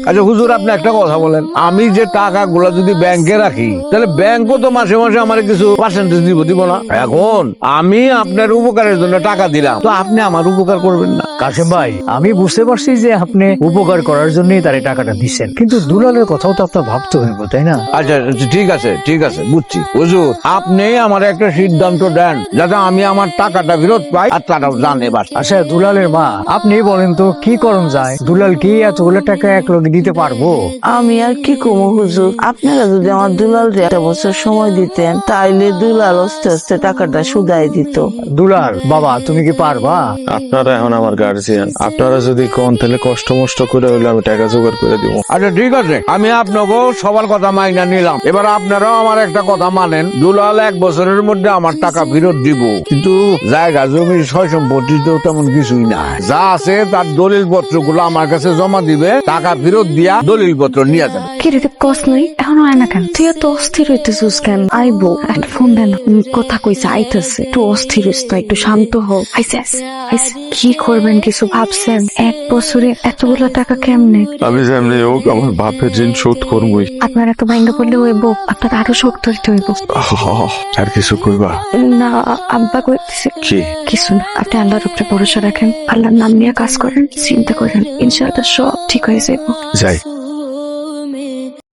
আচ্ছা হুজুর, আপনি একটা কথা বলেন, আমি যে টাকাগুলো যদি ব্যাংকে রাখি তাহলে ব্যাংকও তো মাসে মাসে আমার কিছু পার্সেন্টেজ দিব না? এখন আমি আপনার উপকারের জন্য টাকা দিলাম, তো আপনি আমার উপকার করবেন না? কাশেম ভাই, আমি বুঝতে পারছি যে আপনি উপকার করার জন্যই তার এই টাকাটা দিচ্ছেন, কিন্তু দুলালের কথাও তো আপনার ভাবতে হইব, তাই না? আচ্ছা ঠিক আছে ঠিক আছে, বুঝছি হুজুর, আপনি আমার একটা সিদ্ধান্ত দেন যাতে আমি আমার টাকাটা ফেরত পাই আর তারাও জানে বাস। আচ্ছা দুলালের মা, আপনি বলেন তো কি করণ যায়? দুলাল কি এতগুলো টাকা এক লগে দিতে পারবো? আমি আর কি কমু হুজুর, আপনারা যদি আমার দুলাল একটা বছর সময় দিতেন তাইলে দুলাল আস্তে আস্তে টাকাটা সুদাই দিত। দুলাল বাবা, তুমি কি পারবা? আপনারা এখন আমার গার্জিয়ান, আপনারা যদি কোন তাহলে কষ্ট মষ্ট করে হইলে আমি টাকা জোগাড় করে দিব। আচ্ছা ঠিক আছে, আমি আপনাকেও সবার কথা মাইনা নিলাম, এবার আপনারাও আমার একটা কথা মানেন, দুলাল 1 বছরের মধ্যে আমার টাকা ফেরত দিব, কিন্তু জায়গা জমি সয় সম্পত্তি তো তেমন কিছুই না, যা আছে তার দলিল পত্র গুলো আমার কাছে জমা দিবে, টাকা ফেরত দিয়া দলিল পত্র নিয়ে যাবে। কিরে কস নাই এখনো আয় না কেন? তুই এত অস্থির হইতেছিস কেন? আইবো, একটা ফোন দেন, কথা কইছে আইতেছে, একটু অস্থির হইস না, একটু শান্ত হোক। আইসে কি করবেন কিছু ভাবছেন? 1 বছরে এতগুলো টাকা কেমনে? আমি যেমনি হোক আমার বাপের ঋণ শোধ করবই। আপনার এত ভাঙ্গা পড়লে হইব, আপনার আরো শক্ত হইতে হইব। আর কিছু কইবা? না, আব্বা কইতেছে কি? কিছু না, আপনি আল্লাহর উপরে ভরসা রাখেন, আল্লাহর নাম নিয়ে কাজ করেন, চিন্তা করেন, ইনশাআল্লাহ সব ঠিক হয়ে যাইব। যাই।